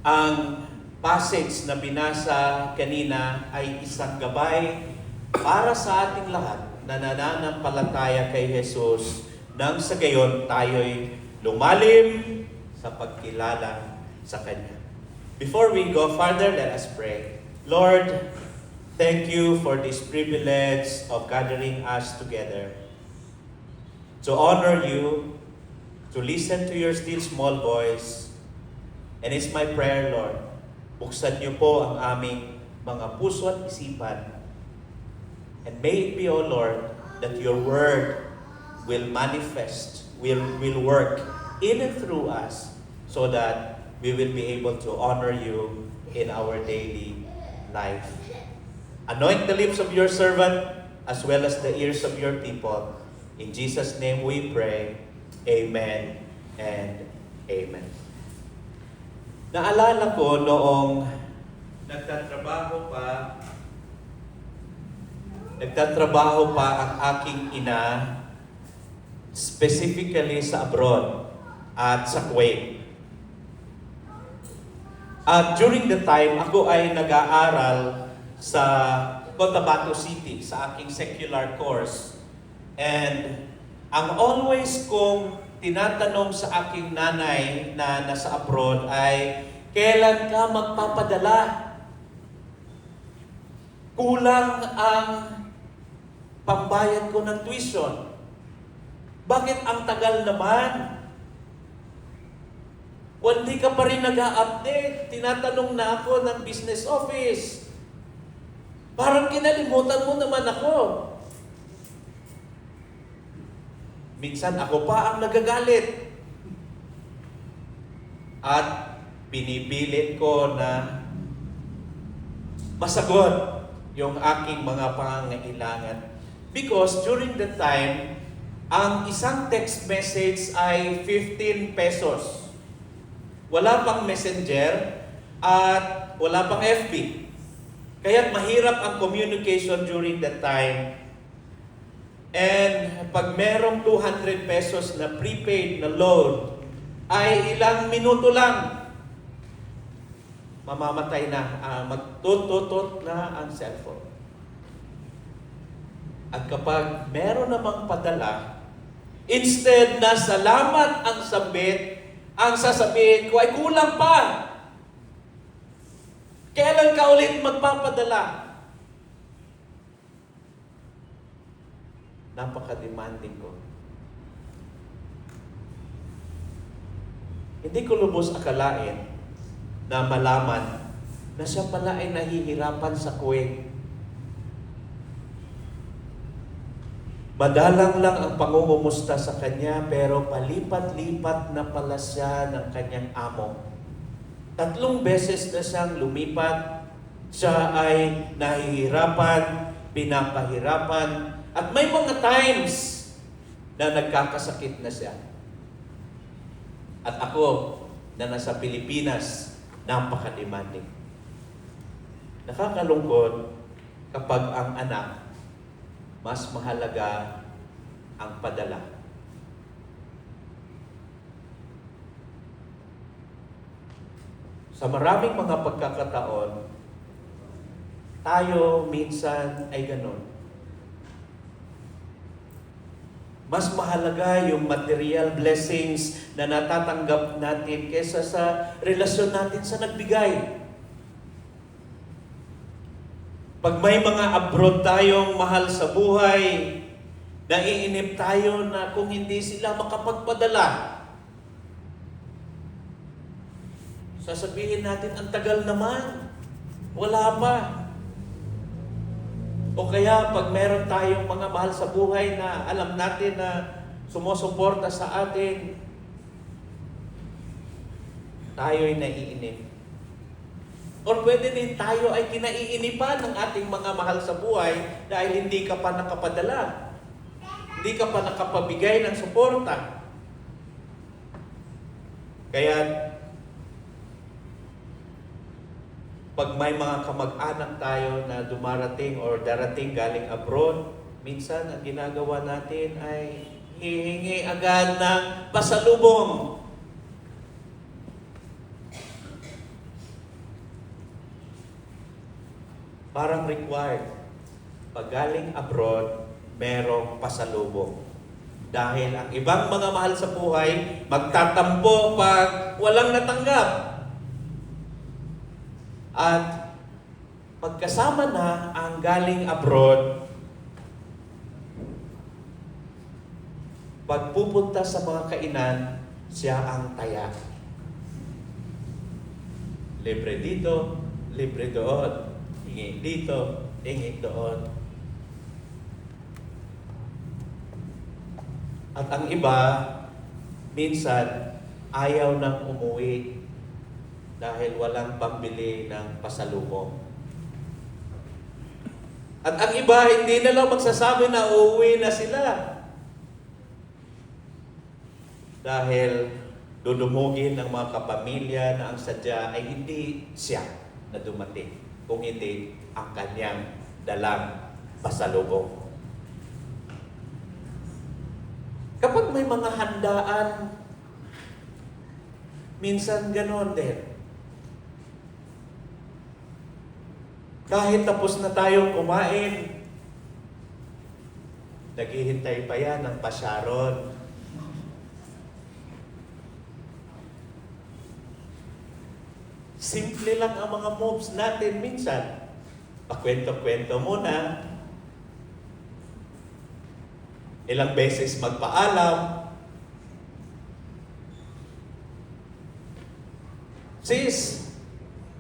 Ang passage na binasa kanina ay isang gabay para sa ating lahat na nananampalataya kay Jesus nang sa gayon tayo'y lumalim sa pagkilala sa Kanya. Before we go further, let us pray. Lord, thank you for this privilege of gathering us together to honor you, to listen to your still small voice. And it's my prayer, Lord, buksan niyo po ang aming mga puso at isipan. And may it be, O Lord, that your word will manifest, will work in and through us so that we will be able to honor you in our daily life. Anoint the lips of your servant as well as the ears of your people. In Jesus' name we pray. Amen and amen. Naalala ko noong nagtatrabaho pa ang aking ina, specifically sa abroad at sa Kuwait. At during the time, ako ay nag-aaral sa Cotabato City sa aking secular course. And ang always kong tinatanong sa aking nanay na nasa abroad ay, kailan ka magpapadala? Kulang ang pambayad ko ng tuition. Bakit ang tagal naman? Hindi ka pa rin nag-a-update. Tinatanong na ako ng business office. Parang kinalimutan mo naman ako. Minsan ako pa ang nagagalit. At pinipilit ko na masagot yung aking mga pangangailangan. Because during the time, ang isang text message ay 15 pesos. Wala pang messenger at wala pang FB. Kaya mahirap ang communication during that time. And pag merong 200 pesos na prepaid na load, ay ilang minuto lang, mamamatay na, magtut-tut na ang cellphone. At kapag meron namang padala, instead na salamat ang sabit, ang sasabihin ko ay kulang pa. Kailan ka ulit magpapadala? Napaka-demanding ko. Hindi ko lubos akalain na malaman na siya pala ay nahihirapan sa Kuwait. Madalang lang ang pangungumusta sa kanya, pero palipat-lipat na pala siya ng kanyang amo. 3 beses na siyang lumipat, siya ay nahihirapan, pinapahirapan, at may mga times na nagkakasakit na siya. At ako, na nasa Pilipinas, napaka-demanding. Nakakalungkot kapag ang anak mas mahalaga ang padala. Sa maraming mga pagkakataon, tayo minsan ay ganon. Mas mahalaga yung material blessings na natatanggap natin kaysa sa relasyon natin sa nagbigay. Pag may mga abroad tayong mahal sa buhay, naiinip tayo na kung hindi sila makapagpadala. Sasabihin natin, ang tagal naman. Wala pa. O kaya pag meron tayong mga mahal sa buhay na alam natin na sumusuporta sa atin, tayo'y naiinip. Or pwede din tayo ay kinaiinipan ng ating mga mahal sa buhay dahil hindi ka pa nakapadala. Hindi ka pa nakapabigay ng suporta. Kaya pag may mga kamag-anak tayo na dumarating or darating galing abroad, minsan ang ginagawa natin ay hihingi agad ng pasalubong. parang required. Pag galing abroad, merong pasalubong. Dahil ang ibang mga mahal sa buhay, magtatampo pag walang natanggap. At pagkasama na ang galing abroad, pagpupunta sa mga kainan, siya ang taya. Libre dito, libre doon. Hingi dito, hingi doon. At ang iba, minsan, ayaw nang umuwi dahil walang pambili ng pasalubong. At ang iba, hindi na lang magsasabi na uuwi na sila. Dahil dudumugin ng mga kapamilya na ang sadya ay hindi siya na dumating, kung hindi ang kanyang dalang pasalubong. Kapag may mga handaan, minsan ganon din. Kahit tapos na tayong kumain, naghihintay pa yan ng pasyaron. Simple lang ang mga moves natin minsan. Pakwento-kwento muna. Ilang beses magpaalam. Sis,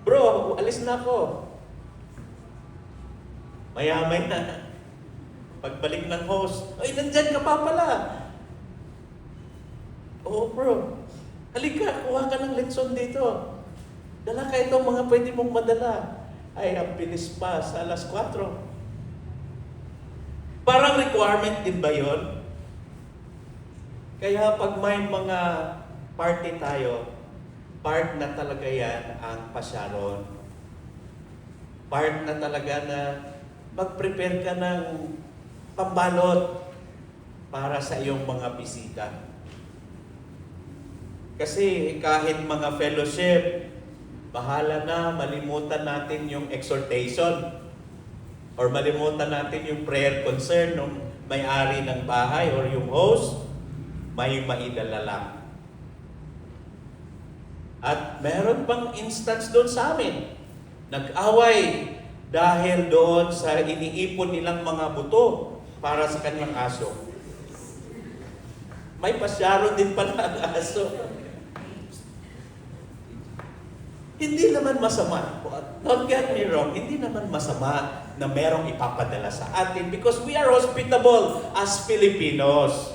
bro, alis na ako. Maya-maya na. Pagbalik ng host, ay, nandyan ka pa pala. Oo, bro. Halika, kuha ka ng leksyon dito. Dala ka itong mga pwede mong madala. Ay, ang bilis pa sa alas 4. Parang requirement din ba yun? Kaya pag may mga party tayo, part na talaga yan ang pasyaron. Part na talaga na mag-prepare ka ng pambalot para sa iyong mga bisita. Kasi kahit mga fellowship, bahala na malimutan natin yung exhortation or malimutan natin yung prayer concern ng may-ari ng bahay or yung host, may maidala lang. At meron pang instance doon sa amin. Nag-away dahil doon sa iniipon nilang mga buto para sa kanyang aso. May pasyaron din pala ang aso. Hindi naman masama. Don't get me wrong, hindi naman masama na merong ipapadala sa atin because we are hospitable as Filipinos.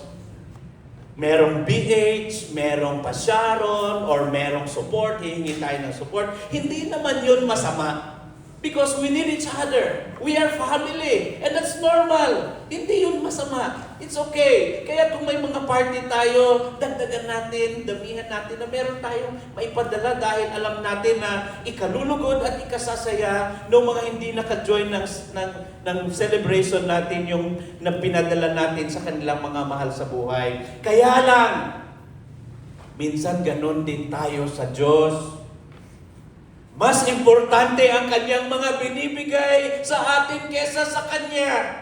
Merong BH, merong pasyaron, or merong support, hihingi tayo ng support. Hindi naman yun masama. Because we need each other. We are family. And that's normal. Hindi yun masama. It's okay. Kaya kung may mga party tayo, dagdagan natin, damihan natin na meron tayong maipadala dahil alam natin na ikalulugod at ikasasaya ng mga hindi naka-join ng celebration natin yung na pinadala natin sa kanilang mga mahal sa buhay. Kaya lang, minsan ganun din tayo sa Diyos. Mas importante ang kanyang mga binibigay sa atin kesa sa kanya.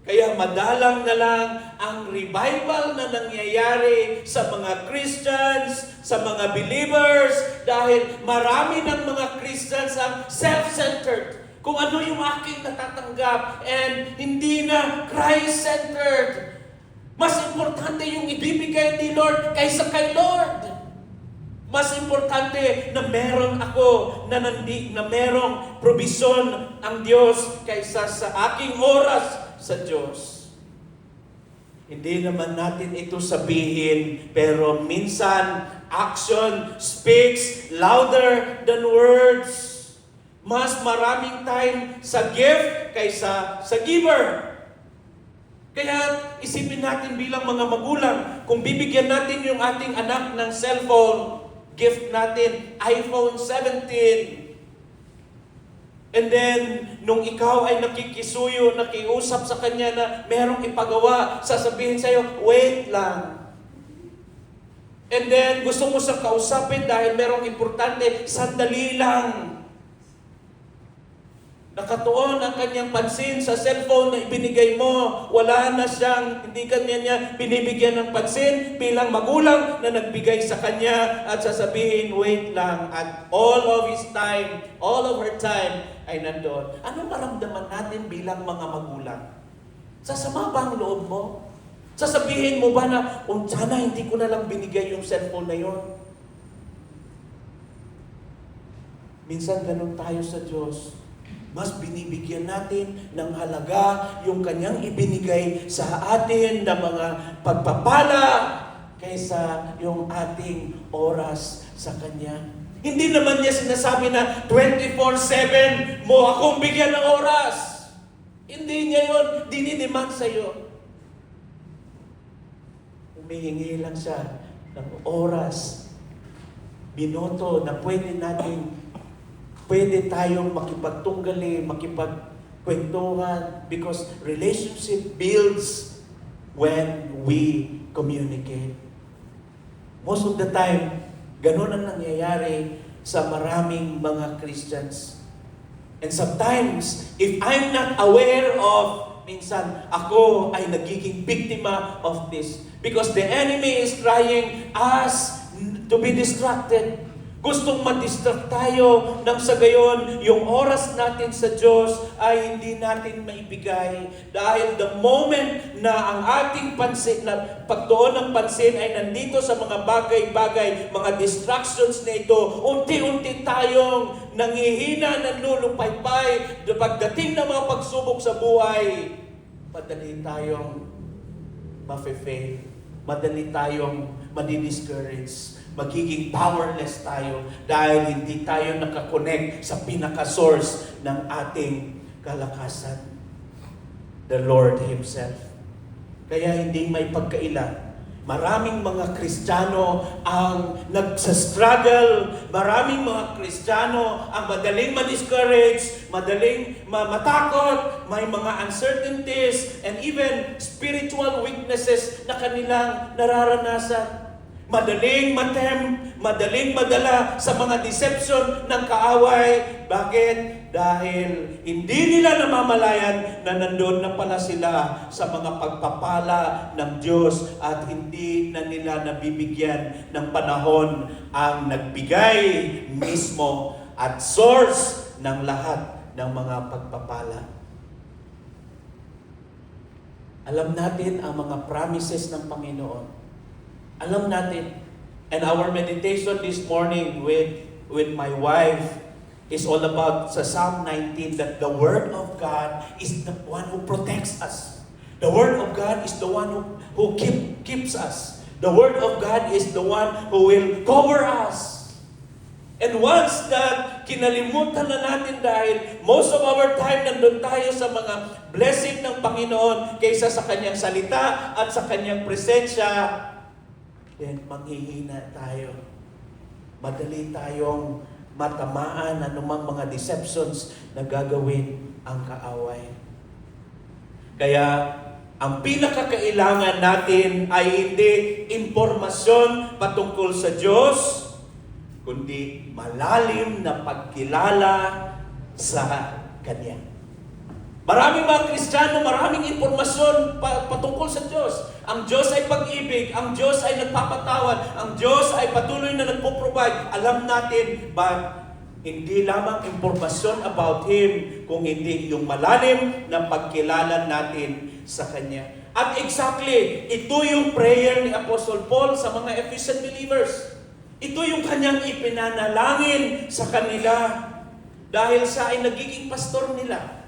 Kaya madalang na lang ang revival na nangyayari sa mga Christians, sa mga believers, dahil marami ng mga Christians ang self-centered. Kung ano yung aking natatanggap and hindi na Christ-centered. Mas importante yung ibibigay ni Lord kaysa kay Lord. Mas importante na meron ako, na merong probisyon ang Diyos kaysa sa aking oras sa Diyos. Hindi naman natin ito sabihin, pero minsan, action speaks louder than words. Mas maraming time sa gift kaysa sa giver. Kaya isipin natin bilang mga magulang, kung bibigyan natin yung ating anak ng cellphone, gift natin, iPhone 17. And then, nung ikaw ay nakikisuyo, nakiusap sa kanya na merong ipagawa, sasabihin sa'yo, wait lang. And then, gusto mo siyang kausapin dahil merong importante, sandali lang. Nakatuon ang kanyang pansin sa cellphone na ibinigay mo. Wala na siyang, hindi kanya niya binibigyan ng pansin bilang magulang na nagbigay sa kanya at sasabihin, wait lang. At all of his time, all of her time ay nandoon. Ano maramdaman natin bilang mga magulang? Sasama ba ang loob mo? Sasabihin mo ba na, sana hindi ko na lang binigay yung cellphone na yon? Minsan ganun tayo sa Diyos. Mas binibigyan natin ng halaga yung kanyang ibinigay sa atin na mga pagpapala kaysa yung ating oras sa kanya. Hindi naman niya sinasabi na 24/7 mo akong bigyan ng oras. Hindi niya yun dinidemand sa'yo. Humihingi lang siya ng oras, minuto na pwede tayong makipagtunggali, makipagkwentuhan, because relationship builds when we communicate. Most of the time, ganun ang nangyayari sa maraming mga Christians. And sometimes, if I'm not aware of, minsan ako ay nagiging biktima of this. Because the enemy is trying us to be distracted. Gustong ma-distract tayo nang sa gayon, yung oras natin sa Diyos ay hindi natin maibigay. Dahil the moment na ang ating pansin, na pagtuon ng pansin ay nandito sa mga bagay-bagay, mga distractions na ito, unti-unti tayong nangihina, nanlulupaypay. Pagdating ng mga pagsubok sa buhay, madali tayong mafe-fail. Madali tayong madi-discourage. Magiging powerless tayo dahil hindi tayo nakakonect sa pinaka-source ng ating kalakasan, the Lord Himself. Kaya hindi may pagkaila. Maraming mga Kristiyano ang nagsastruggle. Maraming mga Kristiyano ang madaling ma-discourage, madaling matakot, may mga uncertainties, and even spiritual weaknesses na kanilang nararanasan. Madaling madaling madala sa mga deception ng kaaway. Bakit? Dahil hindi nila namamalayan na nandun na pala sila sa mga pagpapala ng Diyos at hindi na nila nabibigyan ng panahon ang nagbigay mismo at source ng lahat ng mga pagpapala. Alam natin ang mga promises ng Panginoon. Alam natin. And our meditation this morning with my wife is all about sa Psalm 19 that the Word of God is the one who protects us. The Word of God is the one who keeps us. The Word of God is the one who will cover us. And once that kinalimutan na natin dahil most of our time nandun tayo sa mga blessing ng Panginoon kaysa sa Kanyang salita at sa Kanyang presensya, then manghihina tayo. Madali tayong matamaan anumang mga deceptions na gagawin ang kaaway. Kaya, ang pinakakailangan natin ay hindi impormasyon patungkol sa Diyos, kundi malalim na pagkilala sa Kanya. Maraming mga Kristiyano, maraming impormasyon patungkol sa Diyos. Ang Diyos ay pag-ibig, ang Diyos ay nagpapatawad, ang Diyos ay patuloy na nagpo-provide. Alam natin, but hindi lamang impormasyon about Him, kung hindi yung malalim na pagkilala natin sa Kanya. At exactly, ito yung prayer ni Apostle Paul sa mga Ephesian believers. Ito yung kanyang ipinanalangin sa kanila dahil siya ay nagiging pastor nila.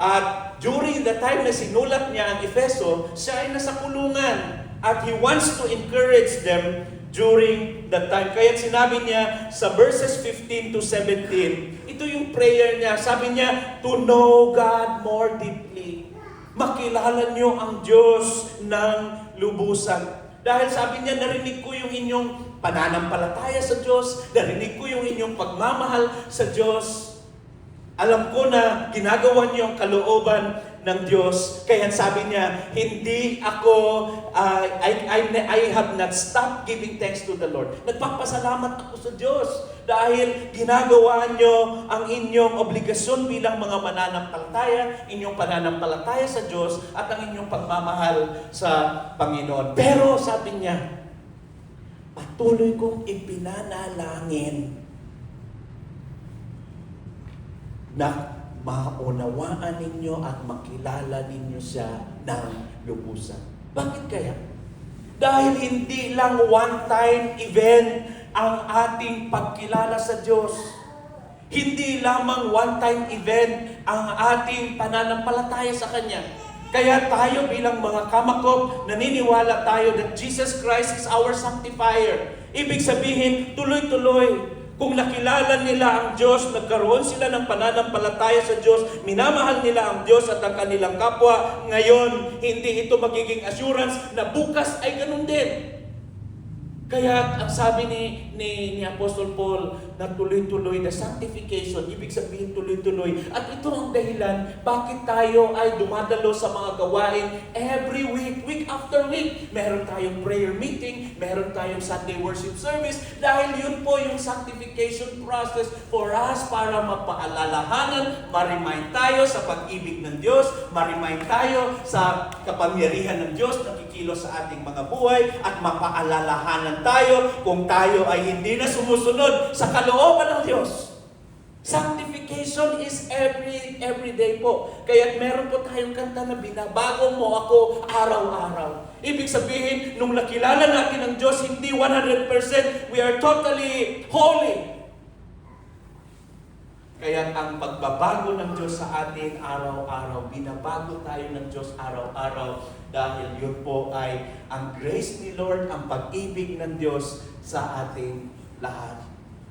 At during the time na sinulat niya ang Efeso, siya ay nasa kulungan. At he wants to encourage them during that time. Kaya sinabi niya sa verses 15 to 17, ito yung prayer niya. Sabi niya, to know God more deeply. Makilala niyo ang Diyos ng lubusan. Dahil sabi niya, narinig ko yung inyong pananampalataya sa Diyos, narinig ko yung inyong pagmamahal sa Diyos. Alam ko na ginagawa niyo ang kalooban ng Diyos. Kaya sabi niya, hindi ako, I have not stopped giving thanks to the Lord. Nagpapasalamat ako sa Diyos dahil ginagawa niyo ang inyong obligasyon bilang mga mananampalataya, inyong pananampalataya sa Diyos at ang inyong pagmamahal sa Panginoon. Pero sabi niya, patuloy kong ipinanalangin na maunawaan ninyo at makilala ninyo siya ng lubusan. Bakit kaya? Dahil hindi lang one-time event ang ating pagkilala sa Diyos. Hindi lamang one-time event ang ating pananampalataya sa Kanya. Kaya tayo bilang mga kamakop, naniniwala tayo that Jesus Christ is our sanctifier. Ibig sabihin, tuloy-tuloy. Kung nakilala nila ang Diyos, nagkaroon sila ng pananampalataya sa Diyos, minamahal nila ang Diyos at ang kanilang kapwa, ngayon, hindi ito magiging assurance na bukas ay ganun din. Kaya ang sabi ni Apostol Paul na tuloy-tuloy na sanctification, ibig sabihin tuloy-tuloy. At ito ang dahilan bakit tayo ay dumadalo sa mga gawain every week, week after week. Meron tayong prayer meeting, meron tayong Sunday worship service, dahil yun po yung sanctification process for us para mapaalalahanan, ma-remind tayo sa pag-ibig ng Diyos, ma-remind tayo sa kapangyarihan ng Diyos na kikilos sa ating mga buhay, at mapaalalahanan tayo kung tayo ay hindi na sumusunod sa kalooban ng Diyos. Sanctification is every day po. Kaya meron po tayong kanta na binabago mo ako araw-araw. Ibig sabihin, nung nakilala natin ang Diyos, hindi 100%, we are totally holy. Kaya ang pagbabago ng Diyos sa atin araw-araw, binabago tayo ng Diyos araw-araw dahil yun po ay ang grace ni Lord, ang pag-ibig ng Diyos sa ating lahat.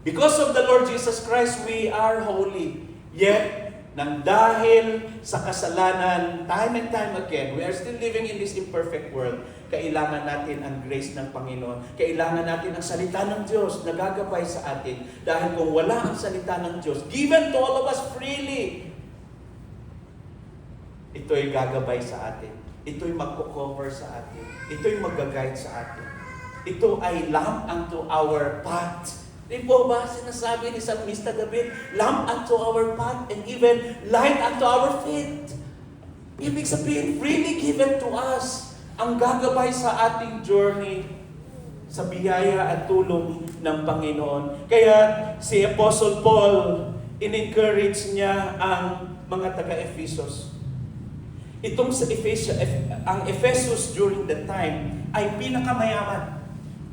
Because of the Lord Jesus Christ, we are holy. Yet, nang dahil sa kasalanan, time and time again, we are still living in this imperfect world. Kailangan natin ang grace ng Panginoon. Kailangan natin ang salita ng Diyos na gagabay sa atin. Dahil kung wala ang salita ng Diyos, given to all of us freely, ito'y gagabay sa atin. Ito'y magko-cover sa atin. Ito'y mag-guide sa atin. Ito ay lamp unto our path. Di po ba sinasabi ni Psalmista David, lamp unto our path and even light unto our feet. Ibig sabihin, freely given to us ang gagabay sa ating journey sa biyaya at tulong ng Panginoon. Kaya si Apostle Paul, in-encourage niya ang mga taga-Ephesus. Itong sa ang Ephesus during that time ay pinakamayaman.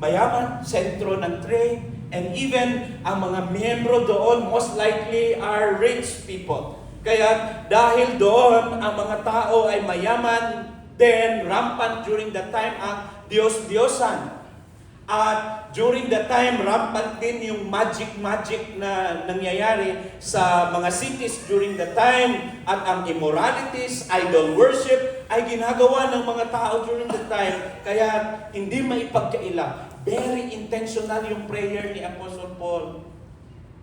Mayaman, sentro ng trade, and even ang mga miyembro doon most likely are rich people. Kaya dahil doon ang mga tao ay mayaman, then rampant during that time ang Diyos-Diyosan. At during that time, rampant din yung magic na nangyayari sa mga cities during that time. At ang immoralities, idol worship, ay ginagawa ng mga tao during that time. Kaya hindi maipagkaila. Very intentional yung prayer ni Apostle Paul.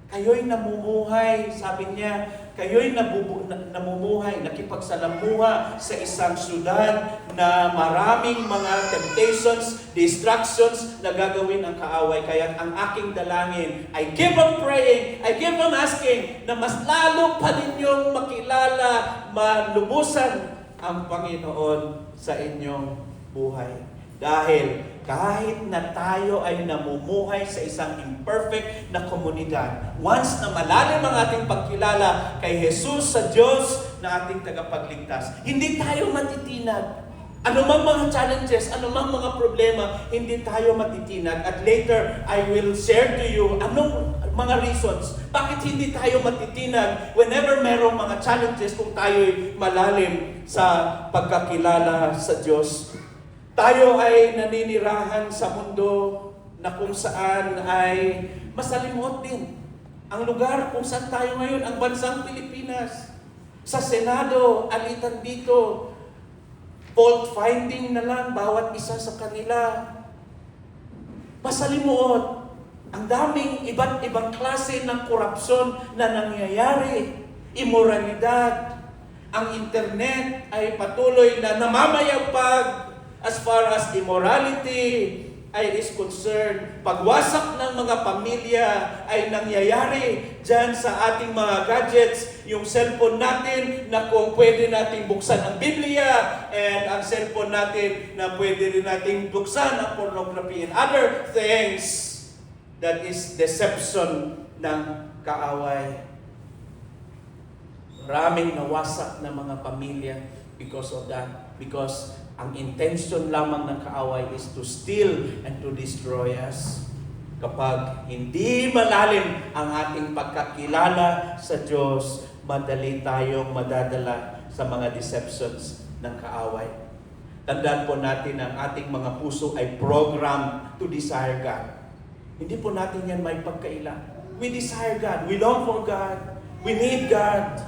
Kayo'y namumuhay, sabi niya, kayo'y namumuhay, nakipagsalamuha sa isang syudad na maraming mga temptations, distractions na gagawin ang kaaway. Kaya ang aking dalangin, I keep on praying, I keep on asking na mas lalo pa ninyong makilala, malubusan ang Panginoon sa inyong buhay. Dahil kahit na tayo ay namumuhay sa isang imperfect na komunidad, once na malalim ang ating pagkilala kay Jesus sa Diyos na ating tagapagligtas, hindi tayo matitinag. Anumang mga challenges, anumang mga problema, hindi tayo matitinag. At later, I will share to you anong mga reasons bakit hindi tayo matitinag whenever merong mga challenges kung tayo'y malalim sa pagkakilala sa Diyos. Tayo ay naninirahan sa mundo na kung saan ay masalimot din. Ang lugar kung saan tayo ngayon, ang bansang Pilipinas. Sa Senado, alitan dito. Fault finding na lang bawat isa sa kanila. Masalimuot. Ang daming iba't ibang klase ng korupsyon na nangyayari. immoralidad. Ang internet ay patuloy na namamayagpag as far as immorality ay is concerned. Pagwasak ng mga pamilya ay nangyayari dyan sa ating mga gadgets. Yung cellphone natin na kung pwede nating buksan ang Biblia, and ang cellphone natin na pwede rin nating buksan ang pornography and other things. That is deception ng kaaway. Maraming nawasak na mga pamilya because of that. Because ang intention lamang ng kaaway is to steal and to destroy us. Kapag hindi malalim ang ating pagkakilala sa Diyos, madali tayong madadala sa mga deceptions ng kaaway. Tandaan po natin ang ating mga puso ay programmed to desire God. Hindi po natin yan may pagkaila. We desire God. We long for God. We need God.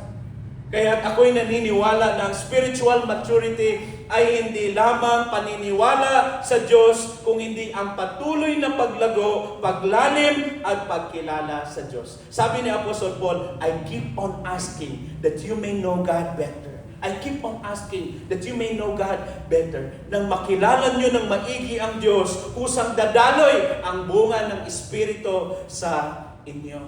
Kaya ako'y naniniwala na ang spiritual maturity ay hindi lamang paniniwala sa Diyos, kung hindi ang patuloy na paglago, paglalim at pagkilala sa Diyos. Sabi ni Apostle Paul, I keep on asking that you may know God better. I keep on asking that you may know God better. Nang makilala nyo ng maigi ang Diyos, kusang dadaloy ang bunga ng Espiritu sa inyo.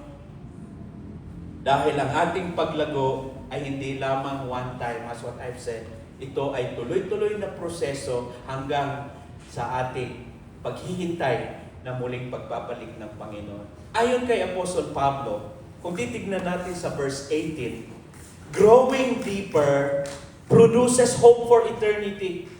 Dahil ang ating paglago ay hindi lamang one time, as what I've said. Ito ay tuloy-tuloy na proseso hanggang sa ating paghihintay na muling pagbabalik ng Panginoon. Ayon kay Apostle Pablo, kung titignan natin sa verse 18, growing deeper produces hope for eternity.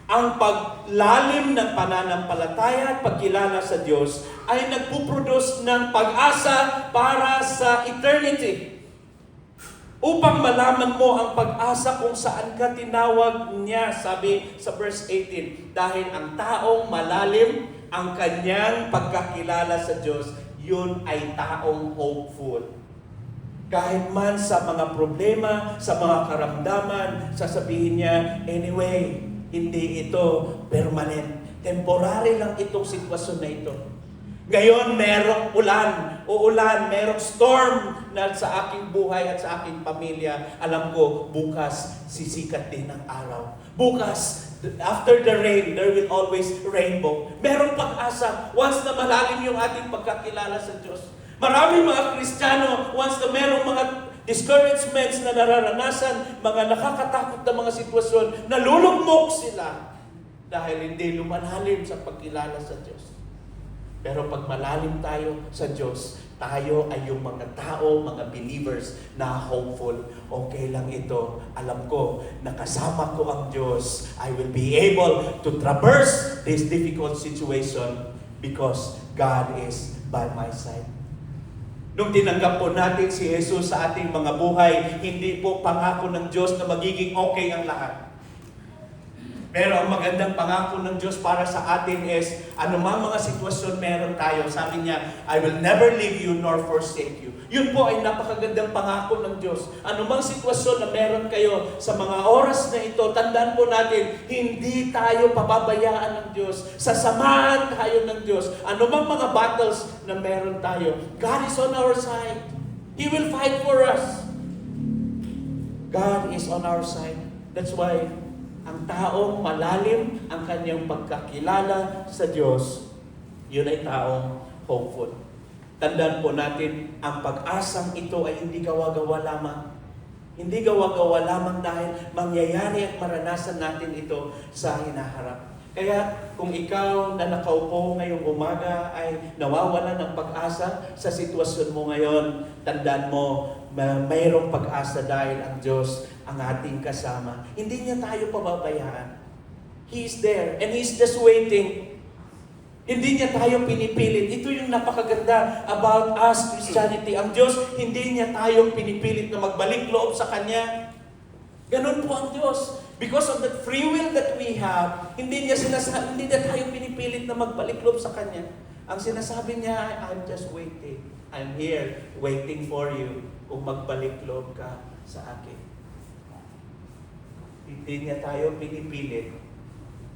Ang paglalim ng pananampalataya at pagkilala sa Diyos ay nagpuproduce ng pag-asa para sa eternity. Upang malaman mo ang pag-asa kung saan ka tinawag niya, sabi sa verse 18, dahil ang taong malalim ang kanyang pagkakilala sa Diyos, yun ay taong hopeful. Kahit man sa mga problema, sa mga karamdaman, sasabihin niya, anyway, hindi ito permanent. Temporary lang itong sitwasyon na ito. Ngayon, merong uulan, merong storm na sa aking buhay at sa aking pamilya. Alam ko, bukas sisikat din ang araw. Bukas, after the rain, there will always rainbow. Merong pag-asa once na malalim yung ating pagkakilala sa Diyos. Maraming mga Kristiyano, once na merong mga discouragements na nararanasan, mga nakakatakot na mga sitwasyon, nalulugmok sila dahil hindi lumalalim sa pagkilala sa Diyos. Pero pag malalim tayo sa Diyos, tayo ay yung mga tao, mga believers na hopeful. Okay lang ito. Alam ko, nakasama ko ang Diyos. I will be able to traverse this difficult situation because God is by my side. Nung tinanggap po natin si Jesus sa ating mga buhay, hindi po pangako ng Diyos na magiging okay ang lahat. Pero ang magandang pangako ng Diyos para sa atin is, anumang mga sitwasyon meron tayo, sabi niya, I will never leave you nor forsake you. Yun po ay napakagandang pangako ng Diyos. Anumang sitwasyon na meron kayo sa mga oras na ito, tandaan po natin, hindi tayo pababayaan ng Diyos. Sasamahan tayo ng Diyos. Anumang mga battles na meron tayo, God is on our side. He will fight for us. God is on our side. That's why ang taong malalim ang kanyang pagkakilala sa Diyos, yun ay taong hopeful. Tandaan po natin, ang pag-asang ito ay hindi gawa-gawa lamang. Hindi gawa-gawa lamang dahil mangyayari at maranasan natin ito sa hinaharap. Kaya kung ikaw na nakaupo ngayong umaga ay nawawala ng pag-asa sa sitwasyon mo ngayon, tandaan mo, mayroong pag-asa dahil ang Diyos ang ating kasama. Hindi niya tayo pababayaan. He is there and He's just waiting. Hindi niya tayo pinipilit. Ito yung napakaganda about us, Christianity. Ang Diyos, hindi niya tayo pinipilit na magbalik loob sa Kanya. Ganun po ang Diyos. Because of that free will that we have, hindi niya tayo pinipilit na magbalik loob sa Kanya. Ang sinasabi niya, I'm just waiting. I'm here, waiting for you kung magbalik loob ka sa akin. Hindi niya tayo pinipilit.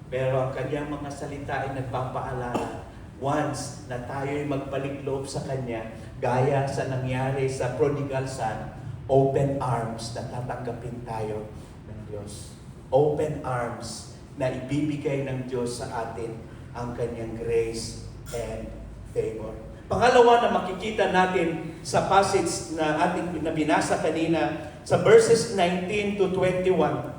Pero ang Kanyang mga salita ay nagpapaalala. Once na tayo'y magbalik loob sa Kanya, gaya sa nangyari sa prodigal son, open arms na tatanggapin tayo ng Diyos. Open arms na ibibigay ng Diyos sa atin ang kanyang grace and favor. Pangalawa na makikita natin sa passage na ating binasa kanina, sa verses 19 to 21,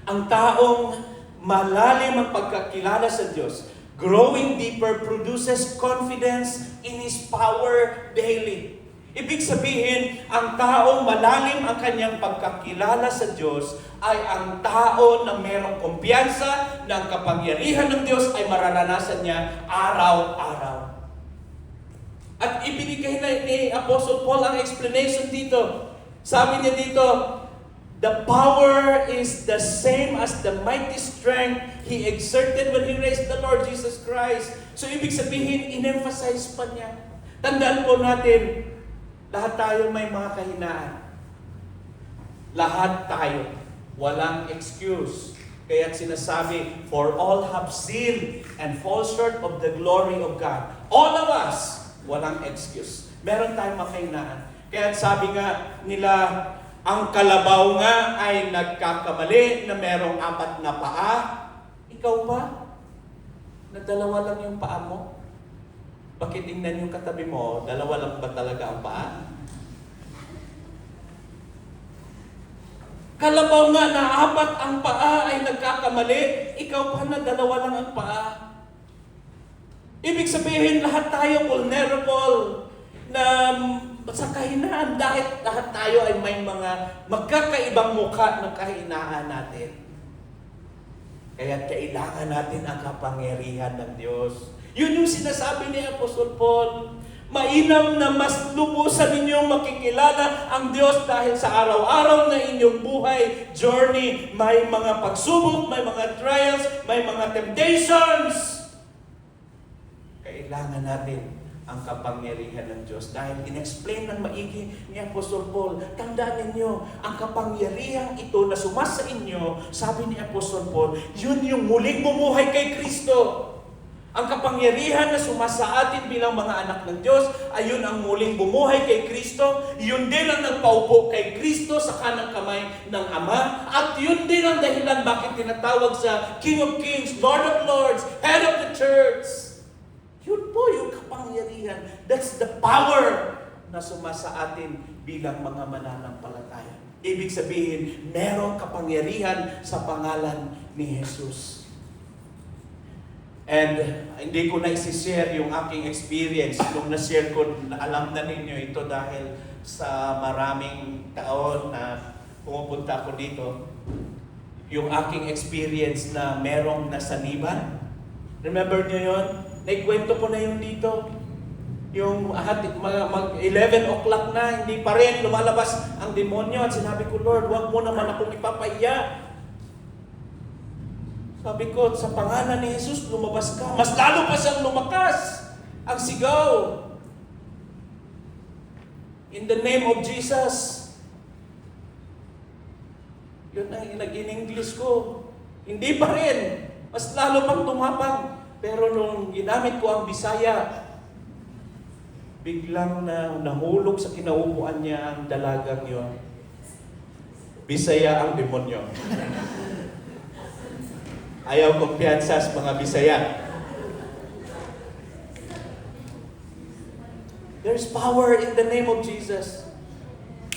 ang taong malalim ang pagkakilala sa Diyos, growing deeper, produces confidence in His power daily. Ibig sabihin, ang taong malalim ang kanyang pagkakilala sa Diyos ay ang tao na mayroong kumpiyansa na ang kapangyarihan ng Diyos ay mararanasan niya araw-araw. At ibinigay na ni Apostle Paul ang explanation dito. Sabi niya dito, the power is the same as the mighty strength He exerted when He raised the Lord Jesus Christ. So ibig sabihin, in-emphasize pa niya. Tandaan po natin, lahat tayo may mga kahinaan. Lahat tayo. Walang excuse. Kaya't sinasabi, for all have sinned and fall short of the glory of God. All of us, walang excuse. Meron tayong mga kahinaan. Kaya't sabi nga nila, ang kalabaw nga ay nagkakamali na merong 4 na paa. Ikaw ba? Na 2 lang yung paa mo? Bakit tingnan yung katabi mo, 2 lang ba talaga ang paa? Kalabaw nga na 4 ang paa ay nagkakamali, ikaw pa na 2 lang ang paa. Ibig sabihin, lahat tayo vulnerable na sa kahinaan dahil lahat tayo ay may mga magkakaibang mukha ng kahinaan natin. Kaya kailangan natin ang kapangyarihan ng Diyos. Yun yung sinasabi ni Apostol Paul. Mainam na mas lubusan ninyong makikilala ang Diyos dahil sa araw-araw na inyong buhay, journey, may mga pagsubok, may mga trials, may mga temptations. Kailangan natin ang kapangyarihan ng Diyos. Dahil in-explain ng maigi ni Apostol Paul, tandaan ninyo, ang kapangyarihan ito na sumasa inyo, sabi ni Apostol Paul, yun yung muling bumuhay kay Kristo. Ang kapangyarihan na sumasa atin bilang mga anak ng Diyos, ay yun ang muling bumuhay kay Kristo, yun din ang nagpaupo kay Kristo sa kanang kamay ng Ama, at yun din ang dahilan bakit tinatawag sa King of Kings, Lord of Lords, Head of the Church. Yun po yung kapangyarihan. That's the power na sumasa atin bilang mga mananampalataya. Ibig sabihin, merong kapangyarihan sa pangalan ni Jesus. And hindi ko na isi-share yung aking experience. Nung na-share ko, alam na ninyo ito dahil sa maraming taon na pumupunta ako dito. Yung aking experience na merong nasaniban. Remember nyo yun? Naikwento ko na yung dito. Yung 11 o'clock na, hindi pa rin lumalabas ang demonyo. At sinabi ko, Lord, huwag mo naman akong ipapahiya. Sabi ko, sa pangalan ni Jesus, lumabas ka. Mas lalo pa siyang lumakas. Ang sigaw. In the name of Jesus. Yun ang nag-in-English ko. Hindi pa rin. Mas lalo pang tumapang. Pero nung ginamit ko ang Bisaya, biglang nahulog sa kinaupuan niya ang dalagang yun. Bisaya ang demonyo. Ayaw kumpiyansa sa mga Bisaya. There's power in the name of Jesus.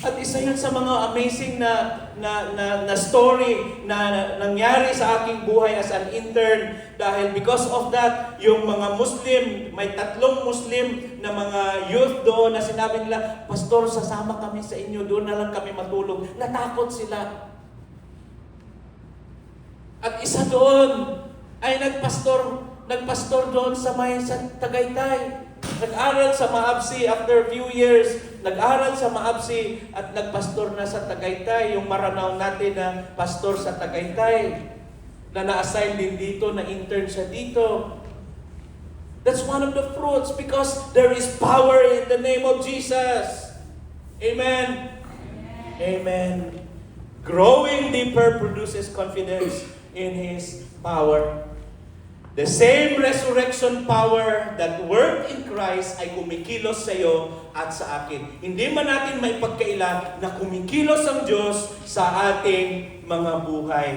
At isa yun sa mga amazing na story na nangyari sa aking buhay as an intern. Dahil because of that, yung mga Muslim, may 3 Muslim na mga youth doon na sinabi nila, Pastor, sasama kami sa inyo, doon na lang kami matulog. Natakot sila. At isa doon ay nagpastor doon sa Tagaytay. Nag-aral sa Maabsi after a few years, nag-aral sa Maabsi at nagpastor na sa Tagaytay, yung maranaw natin na pastor sa Tagaytay, na na-assign din dito, na intern siya dito. That's one of the fruits because there is power in the name of Jesus. Amen? Amen. Growing deeper produces confidence in His power. The same resurrection power that worked in Christ ay kumikilos sa iyo at sa akin. Hindi man natin may pagkaila na kumikilos ang Diyos sa ating mga buhay.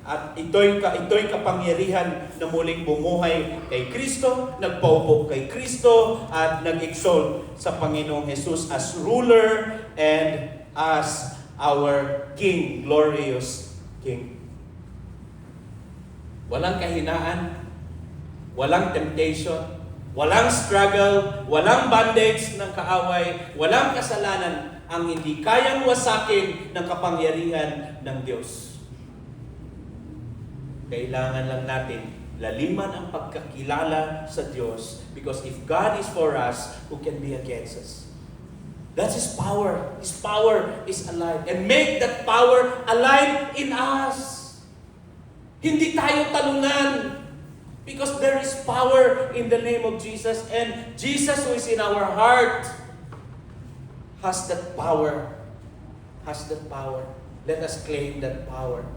At ito'y kapangyarihan na muling bumuhay kay Kristo, nagpaupo kay Kristo, at nag-exalt sa Panginoong Jesus as ruler and as our King, glorious King. Walang kahinaan, walang temptation, walang struggle, walang bondage ng kaaway, walang kasalanan ang hindi kayang wasakin ng kapangyarihan ng Diyos. Kailangan lang natin laliman ang pagkakilala sa Diyos, because if God is for us, who can be against us? That's His power. His power is alive. And make that power alive in us. Hindi tayo talunan. Because there is power in the name of Jesus. And Jesus who is in our heart has that power. Has that power. Let us claim that power.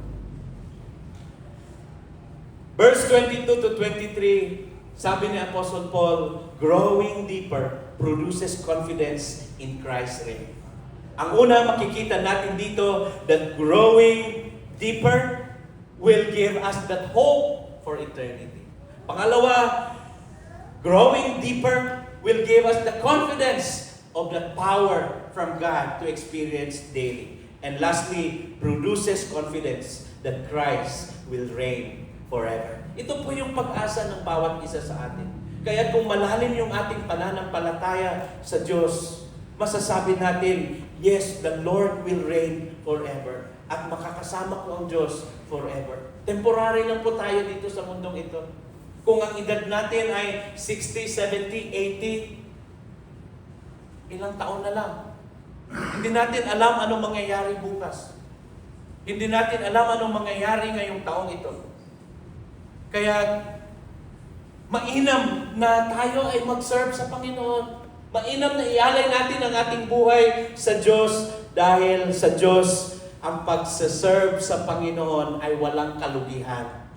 Verse 22 to 23, sabi ni Apostle Paul, growing deeper produces confidence in Christ's reign. Ang una makikita natin dito, that growing deeper will give us that hope for eternity. Pangalawa, growing deeper will give us the confidence of the power from God to experience daily. And lastly, produces confidence that Christ will reign forever. Ito po yung pag-asa ng bawat isa sa atin. Kaya kung malalim yung ating pananampalataya sa Diyos, masasabi natin, yes, the Lord will reign forever. At makakasama ko ang Diyos forever. Temporary lang po tayo dito sa mundong ito. Kung ang edad natin ay 60, 70, 80, ilang taon na lang. Hindi natin alam anong mangyayari bukas. Hindi natin alam anong mangyayari ngayong taong ito. Kaya, mainam na tayo ay mag-serve sa Panginoon. Mainam na ialay natin ang ating buhay sa Diyos, dahil sa Diyos, ang pagsaserve sa Panginoon ay walang kalugihan.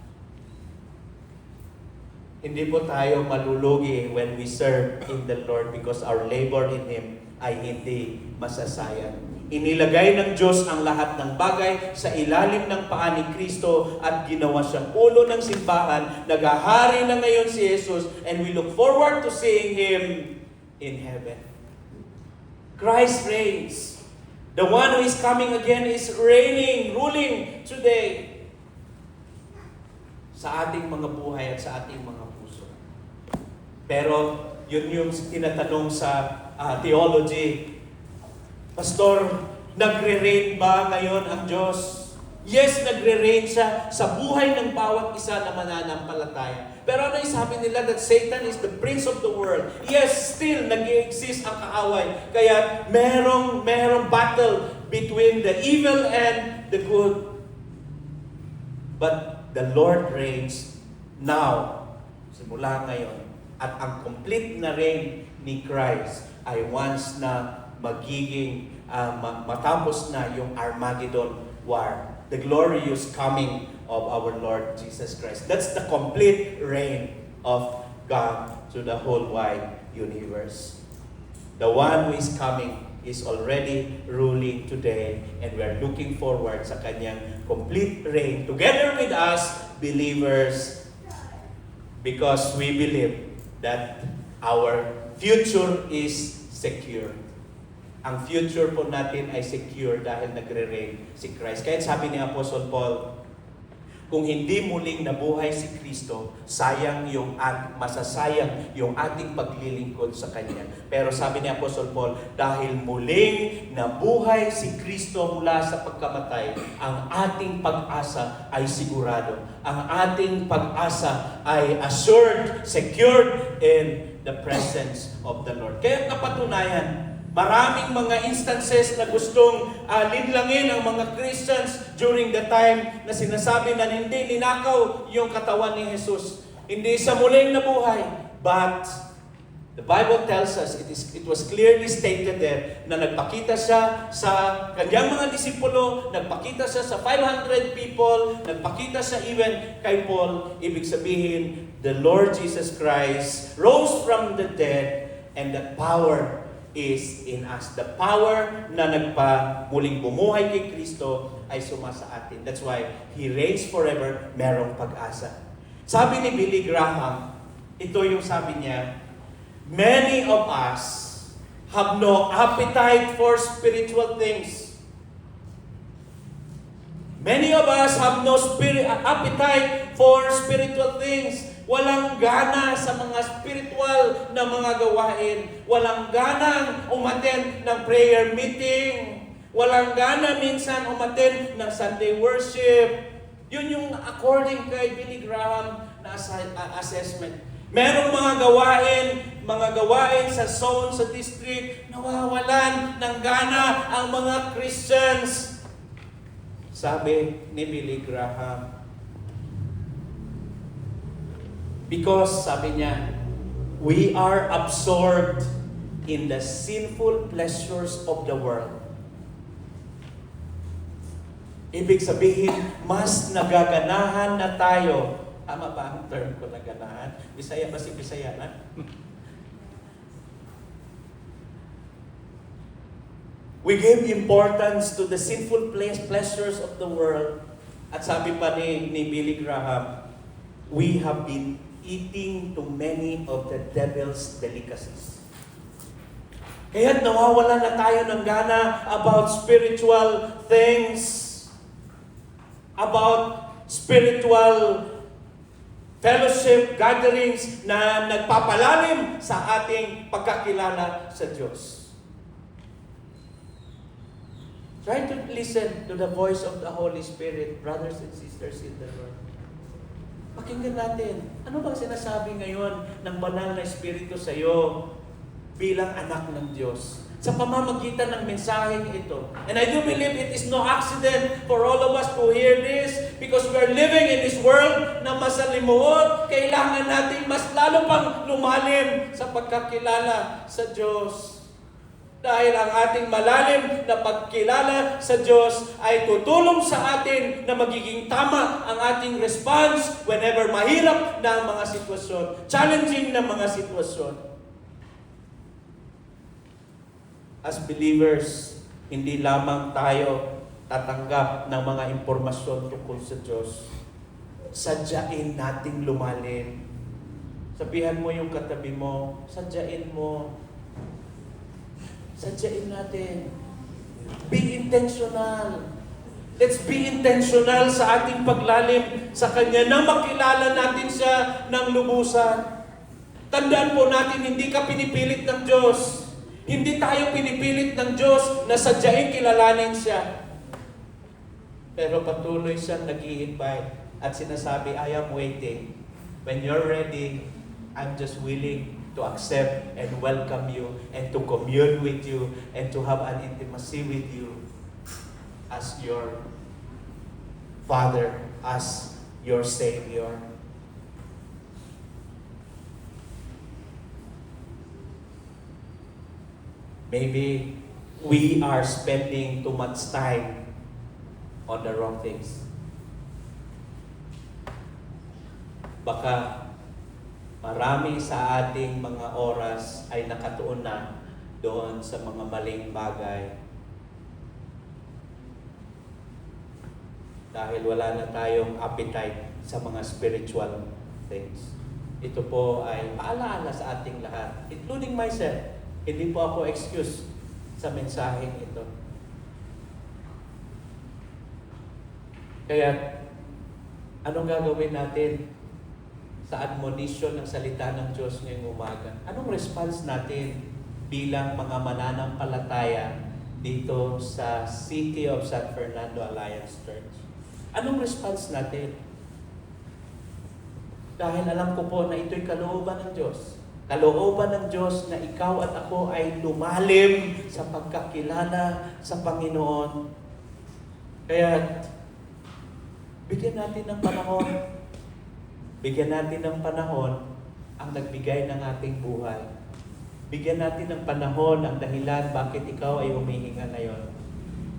Hindi po tayo malulugi when we serve in the Lord, because our labor in Him ay hindi masasayang. Inilagay ng Diyos ang lahat ng bagay sa ilalim ng paa ni Kristo at ginawa siyang ulo ng simbahan. Naghahari na ngayon si Jesus, and we look forward to seeing Him in heaven. Christ reigns. The one who is coming again is reigning, ruling today sa ating mga buhay at sa ating mga puso. Pero yun yung tinatanong sa theology. Pastor, nagre-reign ba ngayon ang Diyos? Yes, nagre-reign siya sa buhay ng bawat isa na mananampalataya. Pero ano yung sabi nila? That Satan is the prince of the world. Yes, still nag-exist ang kaaway. Kaya merong battle between the evil and the good. But the Lord reigns now, simula ngayon. At ang complete na reign ni Christ ay once na magiging matapos na yung Armageddon War. The glorious coming of our Lord Jesus Christ. That's the complete reign of God to the whole wide universe. The one who is coming is already ruling today, and we are looking forward sa kanyang complete reign together with us, believers, because we believe that our future is secure. Ang future po natin ay secure dahil nagre-reign si Christ. Kaya sabi ni Apostle Paul, kung hindi muling nabuhay si Kristo, masasayang yung ating paglilingkod sa Kanya. Pero sabi ni Apostle Paul, dahil muling nabuhay si Kristo mula sa pagkamatay, ang ating pag-asa ay sigurado. Ang ating pag-asa ay assured, secured in the presence of the Lord. Kaya napatunayan, maraming mga instances na gustong linlangin ang mga Christians during the time na sinasabi na hindi ninakaw yung katawan ni Jesus. Hindi sa muling nabuhay, but The Bible tells us, it was clearly stated there na nagpakita siya sa kanyang mga disipulo, nagpakita siya sa 500 people, nagpakita siya even kay Paul. Ibig sabihin, the Lord Jesus Christ rose from the dead and that power is in us. The power na nagpamuling bumuhay kay Kristo ay sumasa atin. That's why He reigns forever, merong pag-asa. Sabi ni Billy Graham, ito yung sabi niya, many of us have no appetite for spiritual things. Many of us have no appetite for spiritual things. Walang gana sa mga spiritual na mga gawain. Walang ganang umattend ng prayer meeting. Walang gana minsan umattend ng Sunday worship. Yun yung according kay Billy Graham na assessment. Merong mga gawain sa zone, sa district, nawawalan ng gana ang mga Christians. Sabi ni Billy Graham, because, sabi niya, we are absorbed in the sinful pleasures of the world. Ibig sabihin, mas nagaganahan na tayo. Tama ba ang term ko, naganahan? Bisaya ba si Bisaya na? We give importance to the sinful pleasures of the world. At sabi pa ni Billy Graham, we have been eating too many of the devil's delicacies. Kaya nawawala na tayo ng gana about spiritual things, about spiritual fellowship gatherings na nagpapalalim sa ating pagkakilala sa Diyos. Try to listen to the voice of the Holy Spirit, brothers and sisters in the Lord. Pakinggan natin, ano bang sinasabi ngayon ng banal na Espiritu sa iyo bilang anak ng Diyos sa pamamagitan ng mensaheng ito. And I do believe it is no accident for all of us to hear this because we are living in this world na masalimuot. Kailangan natin mas lalo pang lumalim sa pagkakilala sa Diyos. Dahil ang ating malalim na pagkilala sa Diyos ay tutulong sa atin na magiging tama ang ating response whenever mahirap na ang mga sitwasyon, challenging na mga sitwasyon. As believers, hindi lamang tayo tatanggap ng mga impormasyon tungkol sa Diyos. Sadyain nating lumalim. Sabihan mo yung katabi mo, sadyain mo. Sadyain natin. Be intentional. Let's be intentional sa ating paglalim sa Kanya na makilala natin siya ng lubusan. Tandaan po natin, hindi ka pinipilit ng Diyos. Hindi tayo pinipilit ng Diyos na sadyain kilalanin siya. Pero patuloy siyang nag-i-invite at sinasabi, I am waiting. When you're ready, I'm just willing to accept and welcome you and to commune with you and to have an intimacy with you as your Father, as your Savior. Maybe we are spending too much time on the wrong things. Baka marami sa ating mga oras ay nakatuon na doon sa mga maling bagay. Dahil wala na tayong appetite sa mga spiritual things. Ito po ay paalaala sa ating lahat, including myself. Hindi po ako excuse sa mensaheng ito. Kaya, anong gagawin natin sa admonition ng salita ng Diyos ngayong umaga? Anong response natin bilang mga mananampalataya dito sa City of San Fernando Alliance Church? Anong response natin? Dahil alam ko po na ito'y kalooban ng Diyos. Kalooban ng Diyos na ikaw at ako ay lumalim sa pagkakilala sa Panginoon. Kaya, bigyan natin ng panahon. Bigyan natin ng panahon ang nagbigay ng ating buhay. Bigyan natin ng panahon ang dahilan bakit ikaw ay humihinga ngayon.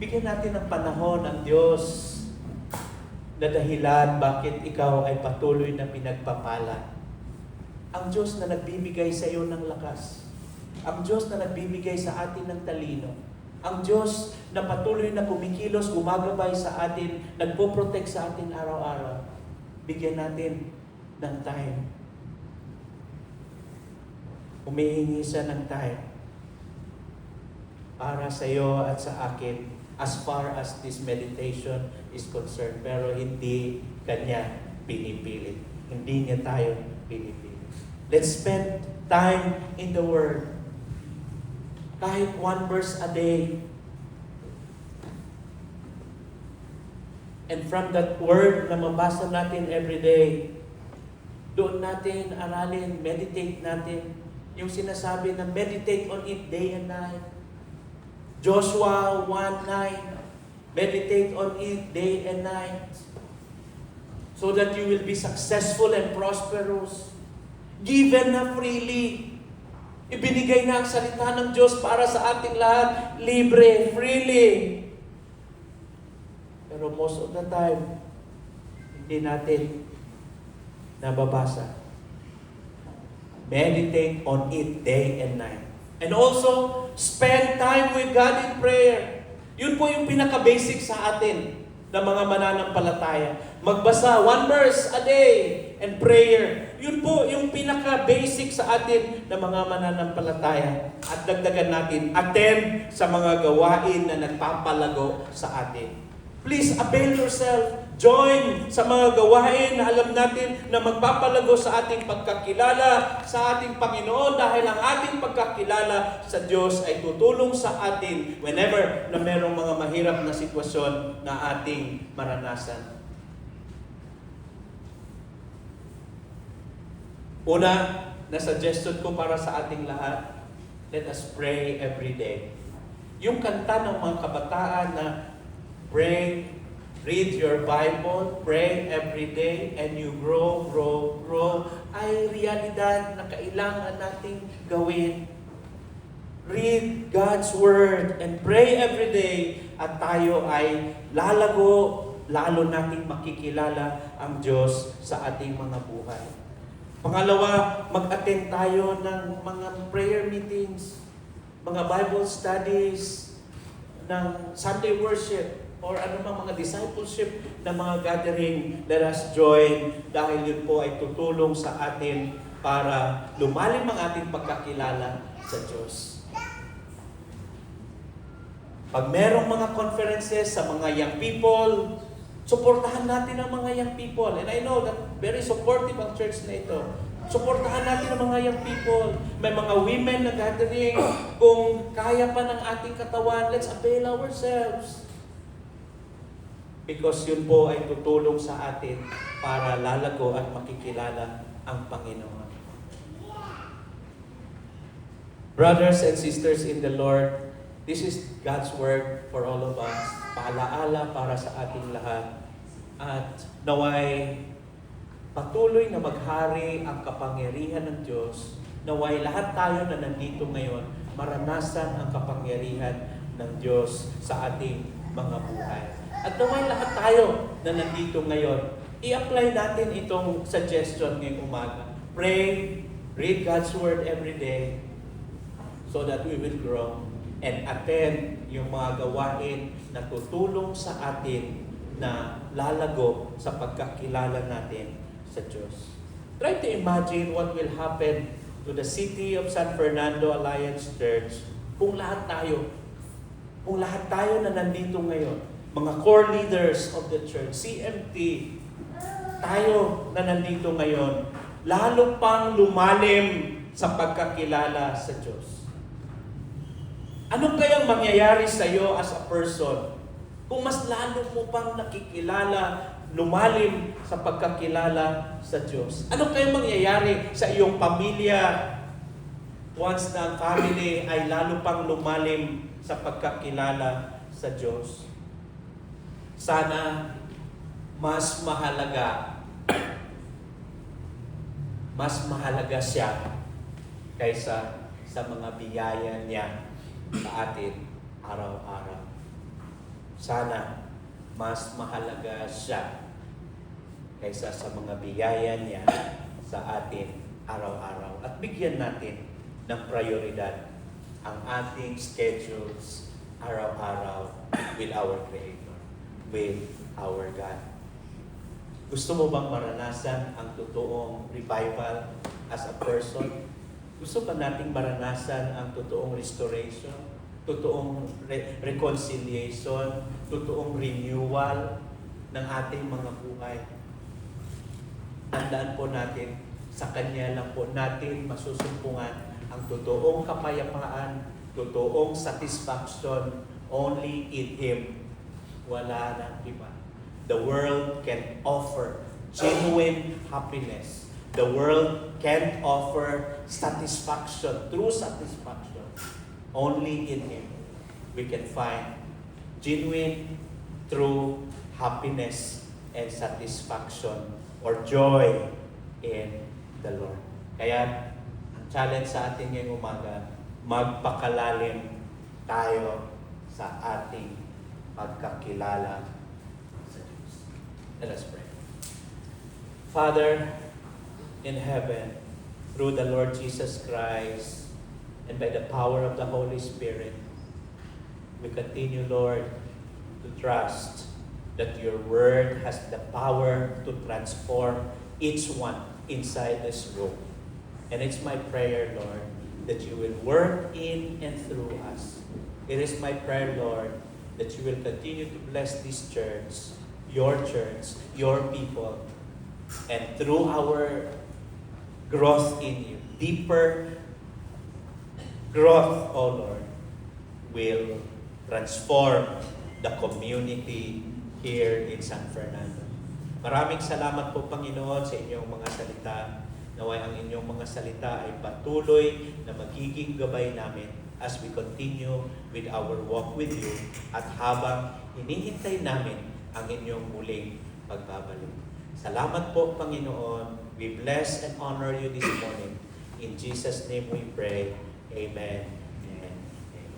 Bigyan natin ng panahon ang Diyos na dahilan bakit ikaw ay patuloy na pinagpapala. Ang Diyos na nagbibigay sa iyo ng lakas. Ang Diyos na nagbibigay sa atin ng talino. Ang Diyos na patuloy na kumikilos, gumagabay sa atin, nagpo-protect sa atin araw-araw. Bigyan natin ng time. Humihingi siya ng time para sa iyo at sa akin as far as this meditation is concerned. Pero hindi Kanya pinipilit. Hindi niya tayo pinipilit. Let's spend time in the Word. Kahit 1 verse a day. And from that Word na mabasa natin every day, doon natin aralin, meditate natin. Yung sinasabi na meditate on it day and night. Joshua 1:9, meditate on it day and night. So that you will be successful and prosperous. Given na freely. Ibinigay na ang salita ng Diyos para sa ating lahat. Libre, freely. Pero most of the time, hindi natin nababasa. Meditate on it day and night. And also, spend time with God in prayer. Yun po yung pinaka-basic sa atin na mga mananampalataya. Magbasa 1 verse a day and prayer. Yun po yung pinaka-basic sa atin na mga mananampalataya. At dagdagan natin, attend sa mga gawain na nagpapalago sa atin. Please avail yourself. Join sa mga gawain na alam natin na magpapalago sa ating pagkakilala sa ating Panginoon dahil ang ating pagkakilala sa Diyos ay tutulong sa atin whenever na merong mga mahirap na sitwasyon na ating maranasan. Una, na suggestion ko para sa ating lahat, let us pray every day. Yung kanta ng mga kabataan na pray, read your Bible, pray every day, and you grow, grow, grow, ay realidad na kailangan nating gawin. Read God's Word and pray every day at tayo ay lalago, lalo nating makikilala ang Diyos sa ating mga buhay. Pangalawa, mag-attend tayo ng mga prayer meetings, mga Bible studies, ng Sunday worship, or anumang mga discipleship na mga gathering, let us join dahil yun po ay tutulong sa atin para lumalim ang ating pagkakilala sa Diyos. Pag merong mga conferences sa mga young people, suportahan natin ang mga young people. And I know that very supportive ang church na ito. Suportahan natin ang mga young people. May mga women na gathering. Kung kaya pa ng ating katawan, let's avail ourselves. Because yun po ay tutulong sa atin para lalago at makikilala ang Panginoon. Brothers and sisters in the Lord, this is God's word for all of us. Paalaala para sa ating lahat. At naway patuloy na maghari ang kapangyarihan ng Diyos. Naway lahat tayo na nandito ngayon, maranasan ang kapangyarihan ng Diyos sa ating mga buhay. At naway lahat tayo na nandito ngayon, i-apply natin itong suggestion ngayong umaga. Pray, read God's Word every day so that we will grow and attend yung mga gawain na tutulong sa atin na lalago sa pagkakilala natin sa Diyos. Try to imagine what will happen to the city of San Fernando Alliance Church kung lahat tayo na nandito ngayon, mga core leaders of the church, CMT, tayo na nandito ngayon, lalo pang lumalim sa pagkakilala sa Diyos. Ano kayang mangyayari sa iyo as a person kung mas lalo mo pang nakikilala, lumalim sa pagkakilala sa Diyos? Ano kayang mangyayari sa iyong pamilya once na ang family ay lalo pang lumalim sa pagkakilala sa Diyos? Sana mas mahalaga siya kaysa sa mga biyaya niya sa atin araw-araw. Sana mas mahalaga siya kaysa sa mga biyaya niya sa atin araw-araw. At bigyan natin ng prioridad ang ating schedules araw-araw with our Creator, with our God. Gusto mo bang maranasan ang totoong revival as a person? Gusto ba nating maranasan ang totoong restoration, totoong reconciliation, totoong renewal ng ating mga buhay? Tandaan po natin, sa Kanya lang po natin masusumpungan ang totoong kapayapaan, totoong satisfaction, only in Him. Wala nang iba. The world can offer genuine happiness. The world can't offer satisfaction, true satisfaction. Only in Him we can find genuine, true happiness and satisfaction or joy in the Lord. Kaya, ang challenge sa atin ngayong umaga, magpakalalim tayo sa ating pagkakilala sa Diyos. Let us pray. Father, in heaven, through the Lord Jesus Christ, and by the power of the Holy Spirit, we continue, Lord, to trust that your word has the power to transform each one inside this room. And it's my prayer, Lord, that you will work in and through us. It is my prayer, Lord, that you will continue to bless this church, your people, and through our growth in you, deeper growth, oh Lord, will transform the community here in San Fernando. Maraming salamat po, Panginoon, sa inyong mga salita. Naway ang inyong mga salita ay patuloy na magiging gabay namin as we continue with our walk with you at habang hinihintay namin ang inyong muling pagbabalik. Salamat po, Panginoon. We bless and honor you this morning. In Jesus' name we pray. Amen.